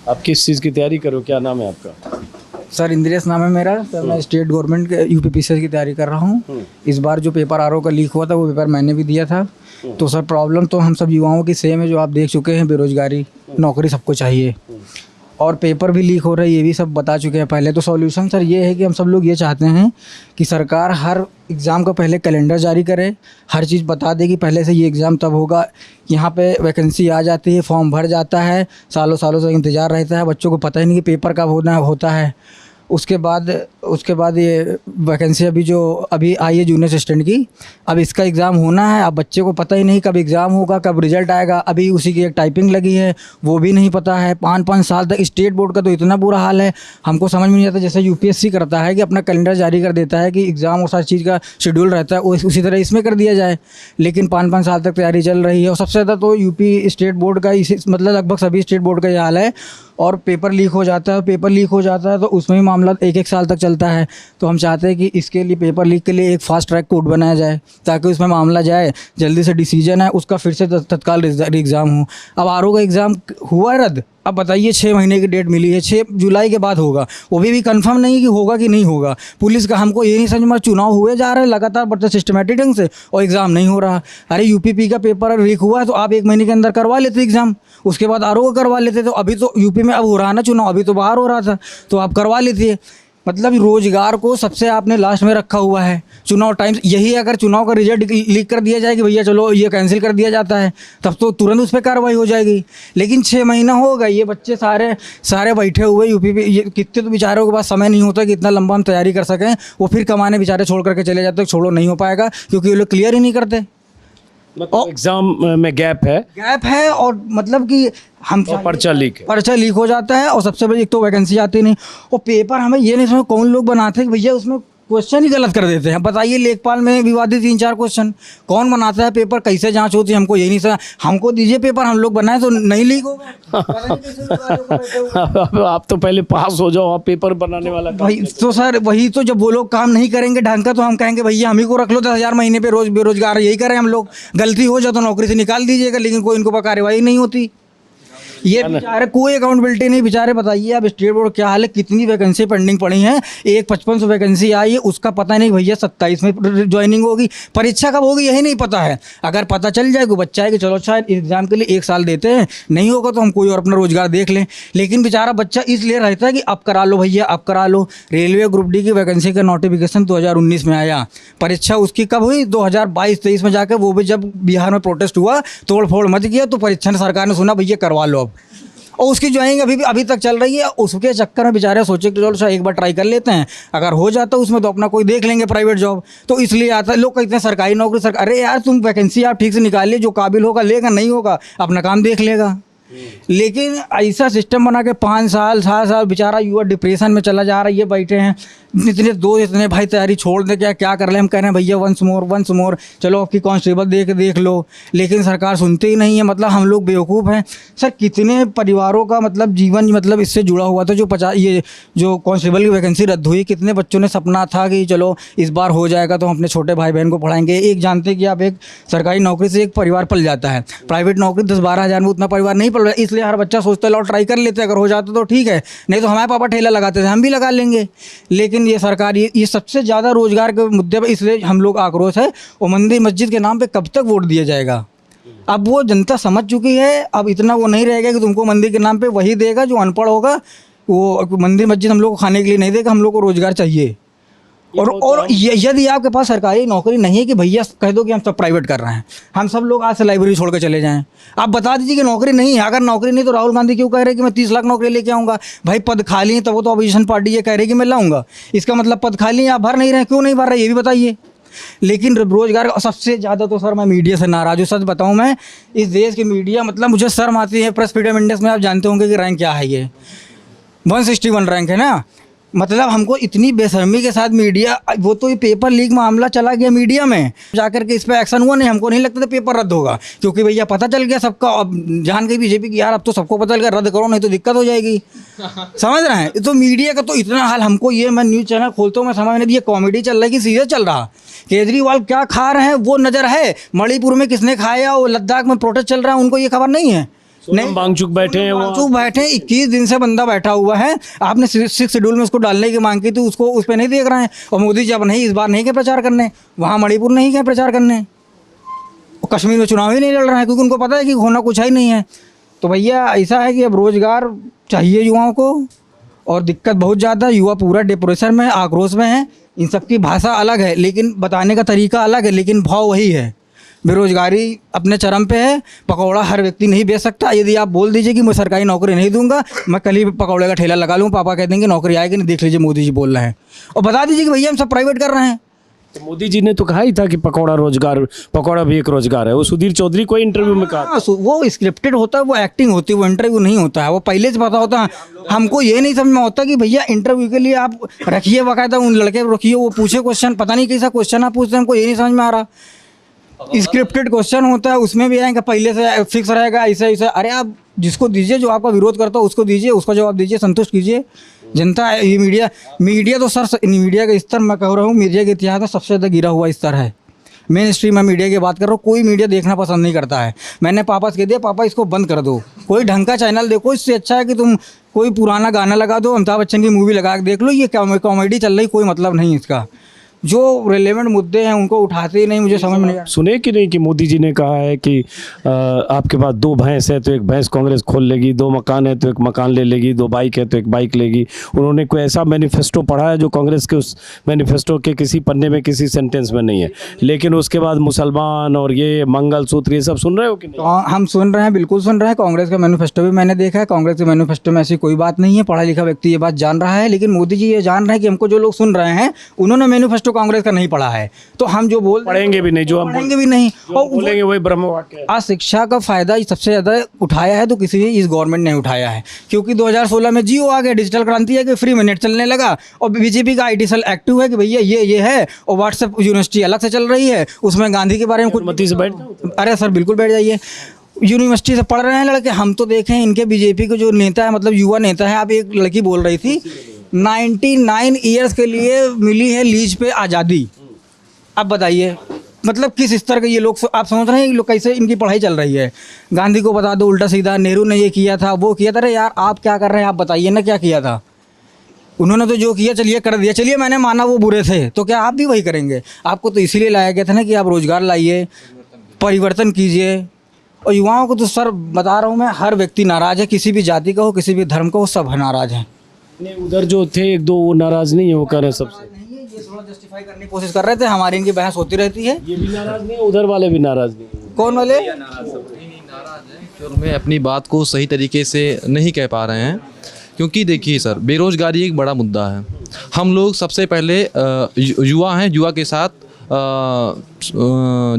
आप किस चीज़ की तैयारी करो, क्या नाम है आपका? सर इंद्रेश नाम है मेरा सर। मैं स्टेट गवर्नमेंट के यूपीपीसीएस की तैयारी कर रहा हूँ। इस बार जो पेपर आरओ का लीक हुआ था वो पेपर मैंने भी दिया था। तो सर प्रॉब्लम तो हम सब युवाओं की सेम है, जो आप देख चुके हैं, बेरोजगारी, नौकरी सबको चाहिए और पेपर भी लीक हो रहा है, ये भी सब बता चुके हैं पहले। तो सॉल्यूशन सर ये है कि हम सब लोग ये चाहते हैं कि सरकार हर एग्ज़ाम का पहले कैलेंडर जारी करे, हर चीज़ बता दे कि पहले से ये एग्ज़ाम तब होगा, यहाँ पे वैकेंसी आ जाती है, फॉर्म भर जाता है, सालों सालों से इंतज़ार रहता है, बच्चों को पता ही नहीं कि पेपर कब होता है। उसके बाद ये वैकेंसी अभी आई है जूनियर असिस्टेंट की, अब इसका एग्ज़ाम होना है। अब बच्चे को पता ही नहीं कब एग्ज़ाम होगा, कब रिजल्ट आएगा। अभी उसी की एक टाइपिंग लगी है, वो भी नहीं पता है। 5-5 साल तक स्टेट बोर्ड का तो इतना बुरा हाल है, हमको समझ में नहीं आता। जैसे यूपीएससी करता है कि अपना कैलेंडर जारी कर देता है कि एग्ज़ाम और सारी चीज़ का शेड्यूल रहता है, उसी तरह इसमें कर दिया जाए। लेकिन 5-5 साल तक तैयारी चल रही है और सबसे ज़्यादा तो यूपी स्टेट बोर्ड का मतलब लगभग सभी स्टेट बोर्ड का ये हाल है। और पेपर लीक हो जाता है तो उसमें भी मामला 1-1 साल तक चलता है। तो हम चाहते हैं कि इसके लिए, पेपर लीक के लिए एक फास्ट ट्रैक कोर्ट बनाया जाए ताकि उसमें मामला जाए, जल्दी से डिसीजन है उसका, फिर से तत्काल एग्ज़ाम हो। अब आरओ का एग्ज़ाम हुआ रद्द, अब बताइए 6 महीने की डेट मिली है, 6 जुलाई के बाद होगा, वो भी कंफर्म नहीं कि होगा कि नहीं होगा। पुलिस का हमको ये नहीं समझ में, चुनाव हुए जा रहे हैं लगातार बट सिस्टमेटिक ढंग से और एग्ज़ाम नहीं हो रहा। अरे यूपीपी का पेपर लीक हुआ है तो आप 1 महीने के अंदर करवा लेते एग्ज़ाम, उसके बाद आरओ का करवा लेते। तो अभी तो यूपी में अब हो रहा है ना चुनाव, अभी तो बाहर हो रहा था, तो आप करवा लेते। मतलब रोजगार को सबसे आपने लास्ट में रखा हुआ है। चुनाव टाइम यही है, अगर चुनाव का रिजल्ट लीक कर दिया जाए कि भैया चलो ये कैंसिल कर दिया जाता है, तब तो तुरंत उस पर कार्रवाई हो जाएगी। लेकिन 6 महीना हो गया, ये बच्चे सारे बैठे हुए यूपी पे। ये कितने तो बेचारों के पास समय नहीं होता कि इतना लंबा हम तैयारी कर सकें, वो फिर कमाने बेचारे छोड़ करके चले जाते। छोड़ो नहीं हो पाएगा क्योंकि ये लोग क्लियर ही नहीं करते। मतलब एग्ज़ाम में गैप है और मतलब कि हम पर्चा लीक हो जाता है। और सबसे बड़ी एक तो वैकेंसी आती नहीं, और पेपर हमें ये नहीं समझ कौन लोग बनाते हैं कि भैया उसमें क्वेश्चन ही गलत कर देते हैं। बताइए लेखपाल में विवादित 3-4 क्वेश्चन कौन बनाता है, पेपर कैसे जांच होती है, हमको यही नहीं समझ। हमको दीजिए पेपर, हम लोग बनाए तो नहीं लीक होगा। आप तो पहले पास हो जाओ, आप पेपर बनाने वाला भाई तो सर वही तो, जब वो लोग काम नहीं करेंगे ढंग का तो हम कहेंगे भैया हम ही को रख लो 10,000 महीने पे, रोज बेरोजगार यही करें हम लोग। गलती हो जाए तो नौकरी से निकाल दीजिएगा, लेकिन कोई इनको पर कार्रवाई नहीं होती। ये बेचारे कोई अकाउंटेबिलिटी नहीं बेचारे। बताइए अब स्टेट बोर्ड क्या हाल है, कितनी वैकेंसी पेंडिंग पड़ी हैं। एक 5500 वैकेंसी आई है, उसका पता नहीं भैया 27 में ज्वाइनिंग होगी, परीक्षा कब होगी यही नहीं पता है। अगर पता चल जाए कोई बच्चा है कि चलो शायद एग्जाम के लिए 1 साल देते हैं, नहीं होगा तो हम कोई और अपना रोजगार देख लें। लेकिन बेचारा बच्चा इसलिए रहता है कि अब करा लो भैया, अब करा लो। रेलवे ग्रुप डी की वैकेंसी का नोटिफिकेशन 2019 में आया, परीक्षा उसकी कब हुई 2022-23 में जाकर, वो भी जब बिहार में प्रोटेस्ट हुआ, तोड़ फोड़ मच गया, तो परीक्षा सरकार ने सुना भैया करवा लो अब, और उसकी ज्वाइनिंग अभी तक चल रही है। उसके चक्कर में बेचारे सोचे कि चलो एक बार ट्राई कर लेते हैं, अगर हो जाता उसमें तो अपना कोई देख लेंगे प्राइवेट जॉब। तो इसलिए आता है, लोग कहते हैं सरकारी नौकरी अरे यार तुम वैकेंसी आप ठीक से निकालिए, जो काबिल होगा लेगा, नहीं होगा अपना काम देख लेगा। लेकिन ऐसा सिस्टम बना के 5 साल 7 साल बेचारा युवा डिप्रेशन में चला जा रहा है। ये बैठे हैं इतने भाई तैयारी छोड़ दे, क्या कर ले। हम कह रहे हैं भैया वंस मोर चलो आपकी कांस्टेबल देख लो, लेकिन सरकार सुनती ही नहीं है। मतलब हम लोग बेवकूफ़ हैं सर। कितने परिवारों का मतलब जीवन मतलब इससे जुड़ा हुआ था, जो कांस्टेबल की वैकेंसी रद्द हुई, कितने बच्चों ने सपना था कि चलो इस बार हो जाएगा तो हम अपने छोटे भाई बहन को पढ़ाएंगे। एक जानते हैं कि आप एक सरकारी नौकरी से एक परिवार पल जाता है, प्राइवेट नौकरी 10-12 हज़ार में उतना परिवार नहीं पल रहा है। इसलिए हर बच्चा सोचता है लो ट्राई कर लेते हैं, अगर हो जाता तो ठीक है, नहीं तो हमारे पापा ठेला लगाते थे हम भी लगा लेंगे। लेकिन ये सरकार ये सबसे ज़्यादा रोजगार के मुद्दे पर, इसलिए हम लोग आक्रोश है। और मंदिर मस्जिद के नाम पे कब तक वोट दिया जाएगा? अब वो जनता समझ चुकी है, अब इतना वो नहीं रहेगा कि तुमको मंदिर के नाम पे वही देगा जो अनपढ़ होगा। वो मंदिर मस्जिद हम लोग को खाने के लिए नहीं देगा, हम लोग को रोजगार चाहिए। और यदि आपके पास सरकारी नौकरी नहीं है कि भैया कह दो कि हम सब प्राइवेट कर रहे हैं, हम सब लोग आज से लाइब्रेरी छोड़ कर चले जाएं। आप बता दीजिए कि नौकरी नहीं है। अगर नौकरी नहीं तो राहुल गांधी क्यों कह रहे हैं कि मैं 30 लाख नौकरी लेके आऊँगा? भाई पद खाली है, तब वो तो अपोजिशन पार्टी ये कह रही है कि मैं लाऊंगा। इसका मतलब पद खाली है, आप भर नहीं रहे, क्यों नहीं भर रहे ये भी बताइए। लेकिन रोजगार सबसे ज़्यादा तो सर मैं मीडिया से नाराज़ हूँ। सच बताऊँ मैं, इस देश की मीडिया मतलब मुझे शर्म आती है। प्रेस फ्रीडम इंडेक्स में आप जानते होंगे कि रैंक क्या है, ये 161 रैंक है ना। मतलब हमको इतनी बेशर्मी के साथ मीडिया, वो तो ये पेपर लीक मामला चला गया मीडिया में, जाकर के इस पर एक्शन हुआ नहीं। हमको नहीं लगता था पेपर रद्द होगा, क्योंकि भैया पता चल गया सबका। अब जान गई बीजेपी की यार अब तो सबको पता चल गया, रद्द करो नहीं तो दिक्कत हो जाएगी। समझ रहे हैं? तो मीडिया का तो इतना हाल हमको, ये मैं न्यूज़ चैनल खोलता हूँ मैं समझ नहीं, ये कॉमेडी चल रहा है कि सीरियस चल रहा। केजरीवाल क्या खा रहे हैं वो नज़र है, मणिपुर में किसने खाया, वो लद्दाख में प्रोटेस्ट चल रहा है उनको ये खबर नहीं है। नहीं बांगचुक बैठे हैं वहाँ। बांगचुक बैठे 21 दिन से बंदा बैठा हुआ है। आपने 6 शेड्यूल में उसको डालने की मांग की थी, उसको उस पर नहीं देख रहे हैं। और मोदी जी अब नहीं, इस बार नहीं गए प्रचार करने, वहाँ मणिपुर नहीं गए प्रचार करने, और कश्मीर में चुनाव ही नहीं लड़ रहा है, क्योंकि उनको पता है कि होना कुछ है ही नहीं है। तो भैया ऐसा है कि अब रोज़गार चाहिए युवाओं को, और दिक्कत बहुत ज़्यादा, युवा पूरा डिप्रेशन में, आक्रोश में है। इन सबकी भाषा अलग है, लेकिन बताने का तरीका अलग है, लेकिन भाव वही है। बेरोजगारी अपने चरम पे है, पकौड़ा हर व्यक्ति नहीं बेच सकता। यदि आप बोल दीजिए कि मैं सरकारी नौकरी नहीं दूंगा, मैं कल ही पकौड़े का ठेला लगा लूँ, पापा कह देंगे नौकरी आएगी नहीं, देख लीजिए मोदी जी बोल रहे हैं। और बता दीजिए कि भैया हम सब प्राइवेट कर रहे हैं। तो मोदी जी ने तो कहा ही था कि पकौड़ा भी एक रोजगार है। वो सुधीर चौधरी को इंटरव्यू में कहा। हाँ, वो स्क्रिप्टेड होता है, वो एक्टिंग होती है, वो इंटरव्यू नहीं होता है, वो पहले से पता होता है। हमको ये नहीं समझ में होता कि भैया इंटरव्यू के लिए आप रखिए बाकायदा उन लड़के को रखिए, वो पूछे क्वेश्चन, पता नहीं कैसा क्वेश्चन आप पूछते हैं, हमको ये नहीं समझ में आ रहा। स्क्रिप्टेड क्वेश्चन होता है, उसमें भी आएगा पहले से फिक्स रहेगा ऐसा ऐसा। अरे आप जिसको दीजिए, जो आपका विरोध करता है उसको दीजिए, उसका जवाब दीजिए, संतुष्ट कीजिए जनता। ये मीडिया तो सर, मीडिया का स्तर मैं कह रहा हूँ, मीडिया के इतिहास में सबसे ज़्यादा गिरा हुआ स्तर है। मेन स्ट्रीम में मीडिया की बात कर रहा हूँ, कोई मीडिया देखना पसंद नहीं करता है। मैंने पापा से कह दिया, पापा इसको बंद कर दो, कोई ढंग का चैनल देखो, इससे अच्छा है कि तुम कोई पुराना गाना लगा दो, अमिताभ बच्चन की मूवी लगा के देख लो, ये कॉमेडी चल रही, कोई मतलब नहीं इसका। जो रिलेवेंट मुद्दे हैं उनको उठाते ही नहीं, मुझे समझ में नहीं आता। सुने कि नहीं कि मोदी जी ने कहा है कि आपके पास 2 भैंस है तो एक भैंस कांग्रेस खोल लेगी, 2 मकान है तो एक मकान ले लेगी, 2 बाइक है तो एक बाइक लेगी। उन्होंने कोई ऐसा मैनिफेस्टो पढ़ा है जो कांग्रेस के उस मैनिफेस्टो के किसी पन्ने में, किसी सेंटेंस में नहीं है। लेकिन उसके बाद मुसलमान और ये मंगलसूत्र, ये सब सुन रहे हो कि नहीं? तो हम सुन रहे हैं, बिल्कुल सुन रहे हैं। कांग्रेस का मैनिफेस्टो भी मैंने देखा है, कांग्रेस के मैनिफेस्टो में ऐसी कोई बात नहीं है, पढ़ा लिखा व्यक्ति ये बात जान रहा है। लेकिन मोदी जी ये जान रहे हैं कि हमको जो लोग सुन रहे हैं उन्होंने मैनिफेस्टो कांग्रेस का नहीं पढ़ा है, तो हम जो पढ़ेंगे भी नहीं, जो हम पढ़ेंगे भी नहीं, और बोलेंगे वही ब्रह्म वाक्य है। आज शिक्षा का फायदा सबसे ज़्यादा उठाया है तो किसी इस गवर्नमेंट ने उठाया है, क्योंकि 2016 में जियो आ गया, डिजिटल क्रांति है कि फ्री में नेट चलने लगा। और बीजेपी का आईटी सेल एक्टिव है कि भैया ये है, और व्हाट्सएप यूनिवर्सिटी अलग से चल रही है, उसमें गांधी के बारे में कुछ मती से बैठ। अरे सर बिल्कुल बैठ जाइए, यूनिवर्सिटी से पढ़ रहे हैं लड़के। हम तो देखें इनके बीजेपी के जो नेता है, मतलब युवा नेता है, आप एक लड़की बोल रही थी 99 ईयर्स के लिए मिली है लीज पे आज़ादी। अब बताइए मतलब किस स्तर के ये लोग, आप समझ रहे हैं ये लोग कैसे इनकी पढ़ाई चल रही है। गांधी को बता दो उल्टा सीधा, नेहरू ने ये किया था, वो किया था। अरे यार आप क्या कर रहे हैं, आप बताइए ना क्या किया था। उन्होंने तो जो किया चलिए कर दिया, चलिए मैंने माना वो बुरे थे, तो क्या आप भी वही करेंगे? आपको तो इसीलिए लाया गया था ना कि आप रोज़गार लाइए, परिवर्तन कीजिए। और युवाओं को तो सर बता रहा हूँ मैं, हर व्यक्ति नाराज़ है, किसी भी जाति का हो, किसी भी धर्म का हो, सब नाराज़ हैं। नहीं, उधर जो थे 1-2 वो नाराज़ नहीं है, वो कह रहे हैं सबसे। ये थोड़ा जस्टिफाई करने की कोशिश कर रहे थे, हमारी इनकी बहस होती रहती है। ये भी नाराज़ नहीं है, उधर वाले भी नाराज़ नहीं है। कौन वाले? एक्चुअल में अपनी बात को सही तरीके से नहीं कह पा रहे हैं, क्योंकि देखिए सर, बेरोज़गारी एक बड़ा मुद्दा है। हम लोग सबसे पहले युवा हैं, युवा के साथ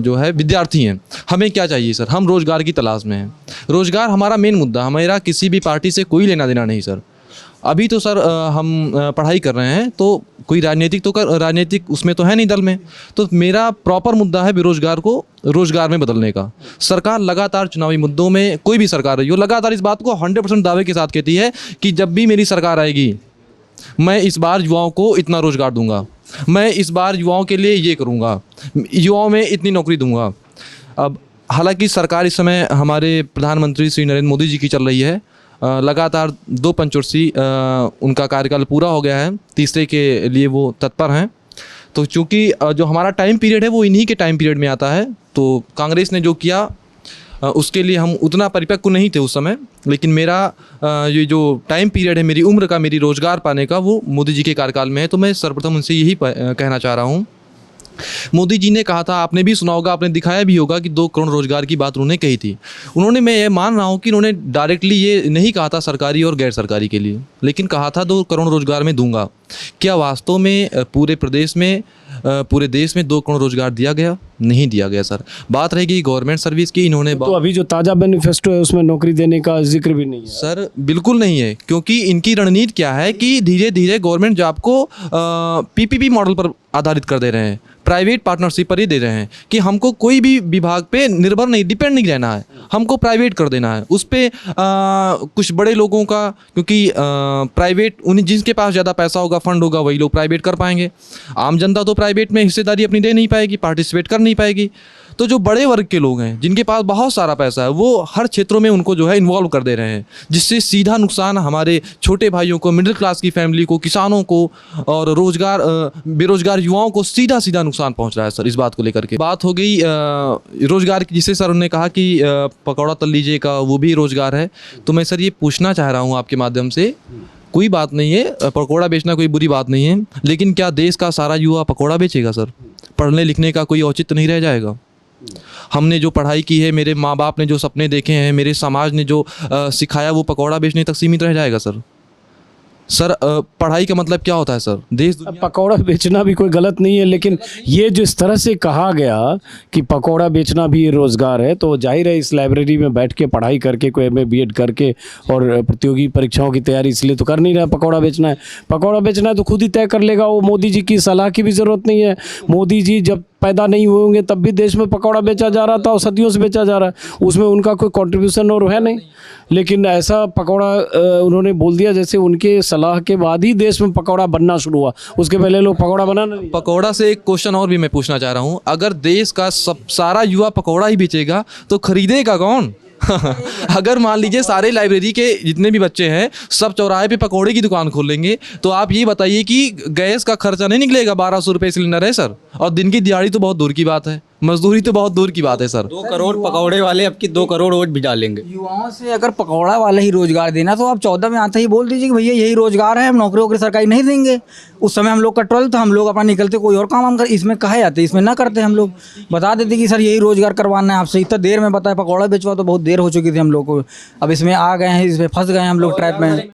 जो है विद्यार्थी हैं। हमें क्या चाहिए सर, हम रोज़गार की तलाश में हैं। रोज़गार हमारा मेन मुद्दा, हमारा किसी भी पार्टी से कोई लेना देना नहीं सर। अभी तो सर हम पढ़ाई कर रहे हैं, तो कोई राजनीतिक उसमें तो है नहीं दल में। तो मेरा प्रॉपर मुद्दा है बेरोज़गार को रोज़गार में बदलने का। सरकार लगातार चुनावी मुद्दों में, कोई भी सरकार रही हो, लगातार इस बात को 100% दावे के साथ कहती है कि जब भी मेरी सरकार आएगी, मैं इस बार युवाओं को इतना रोज़गार दूंगा, मैं इस बार युवाओं के लिए ये करूंगा, युवाओं में इतनी नौकरी दूंगा। अब हालांकि सरकार इस समय हमारे प्रधानमंत्री श्री नरेंद्र मोदी जी की चल रही है। लगातार 2 पंचवर्षीय उनका कार्यकाल पूरा हो गया है, तीसरे के लिए वो तत्पर हैं। तो चूँकि जो हमारा टाइम पीरियड है वो इन्हीं के टाइम पीरियड में आता है, तो कांग्रेस ने जो किया उसके लिए हम उतना परिपक्व नहीं थे उस समय। लेकिन मेरा ये जो टाइम पीरियड है, मेरी उम्र का, मेरी रोज़गार पाने का, वो मोदी जी के कार्यकाल में है। तो मैं सर्वप्रथम उनसे यही कहना चाह रहा हूँ। मोदी जी ने कहा था, आपने भी सुना होगा, आपने दिखाया भी होगा कि 2 करोड़ रोज़गार की बात उन्होंने कही थी। उन्होंने, मैं ये मान रहा हूँ कि उन्होंने डायरेक्टली ये नहीं कहा था सरकारी और गैर सरकारी के लिए, लेकिन कहा था 2 करोड़ रोज़गार में दूंगा। क्या वास्तव में पूरे प्रदेश में, पूरे देश में 2 करोड़ रोज़गार दिया गया? नहीं दिया गया सर। बात रहेगी गवर्नमेंट सर्विस की, इन्होंने तो अभी जो ताज़ा मैनिफेस्टो है उसमें नौकरी देने का जिक्र भी नहीं है सर। बिल्कुल नहीं है, क्योंकि इनकी रणनीति क्या है कि धीरे धीरे गवर्नमेंट जॉब को पीपीपी मॉडल पर आधारित कर दे रहे हैं, प्राइवेट पार्टनरशिप पर ही दे रहे हैं कि हमको कोई भी विभाग पे निर्भर नहीं, डिपेंड नहीं रहना है, हमको प्राइवेट कर देना है। उस पर कुछ बड़े लोगों का, क्योंकि प्राइवेट उन्हें, जिनके पास ज़्यादा पैसा होगा, फंड होगा, वही लोग प्राइवेट कर पाएंगे। आम जनता तो प्राइवेट में हिस्सेदारी अपनी दे नहीं पाएगी, पार्टिसिपेट कर नहीं पाएगी। तो जो बड़े वर्ग के लोग हैं जिनके पास बहुत सारा पैसा है वो हर क्षेत्रों में उनको जो है इन्वॉल्व कर दे रहे हैं, जिससे सीधा नुकसान हमारे छोटे भाइयों को, मिडिल क्लास की फैमिली को, किसानों को और बेरोजगार युवाओं को सीधा सीधा नुकसान पहुंच रहा है सर। इस बात को लेकर के बात हो गई रोजगार की, जिसे सर उन्होंने कहा कि पकौड़ा तल लीजिए का वो भी रोजगार है। तो मैं सर ये पूछना चाह रहा हूँ आपके माध्यम से, कोई बात नहीं है, पकौड़ा बेचना कोई बुरी बात नहीं है, लेकिन क्या देश का सारा युवा पकौड़ा बेचेगा सर? पढ़ने लिखने का कोई औचित्य नहीं रह जाएगा? हमने जो पढ़ाई की है, मेरे माँ बाप ने जो सपने देखे हैं, मेरे समाज ने जो सिखाया, वो पकौड़ा बेचने तक सीमित रह जाएगा सर? सर पढ़ाई का मतलब क्या होता है सर? देश अब पकौड़ा बेचना भी कोई गलत नहीं है, लेकिन ये जिस तरह से कहा गया कि पकौड़ा बेचना भी रोज़गार है, तो जाहिर है इस लाइब्रेरी में बैठ के पढ़ाई करके कोई एमए बीएड करके और प्रतियोगी परीक्षाओं की तैयारी इसलिए तो कर नहीं रहा, पकौड़ा बेचना है। पकौड़ा बेचना है तो खुद ही तय कर लेगा वो, मोदी जी की सलाह की भी ज़रूरत नहीं है। मोदी जी जब पैदा नहीं हुए होंगे तब भी देश में पकौड़ा बेचा जा रहा था और सदियों से बेचा जा रहा है, उसमें उनका कोई कंट्रीब्यूशन और है नहीं। लेकिन ऐसा पकौड़ा उन्होंने बोल दिया जैसे उनके सलाह के बाद ही देश में पकौड़ा बनना शुरू हुआ, उसके पहले लोग पकौड़ा बनाना नहीं। पकौड़ा से एक क्वेश्चन और भी मैं पूछना चाह रहा हूँ, अगर देश का सारा युवा पकौड़ा ही बेचेगा तो खरीदेगा कौन? अगर मान लीजिए सारे लाइब्रेरी के जितने भी बच्चे हैं सब चौराहे पे पकौड़े की दुकान खोल लेंगे, तो आप ये बताइए कि गैस का खर्चा नहीं निकलेगा? 1200 रुपये सिलेंडर है सर, और दिन की दिहाड़ी तो बहुत दूर की बात है, मजदूरी तो बहुत दूर की बात है सर। 2 करोड़ पकौड़े वाले अब की 2 करोड़ वोट भी डालेंगे। युवाओं से अगर पकौड़ा वाला ही रोजगार देना तो आप 14 में आते ही बोल दीजिए कि भैया यही रोजगार है, हम नौकरी वोकरी सरकारी नहीं देंगे। उस समय हम लोग का ट्रोल था, हम लोग अपना निकलते कोई और काम हम कर, इसमें कहे जाते, इसमें ना करते। हम लोग बता देते कि सर यही रोजगार करवाना है आपसे, इतना देर में बताया पकौड़ा बेचवा तो बहुत देर हो चुकी थी हम लोग को। अब इसमें आ गए हैं, इसमें फंस गए हैं हम लोग ट्रैप में।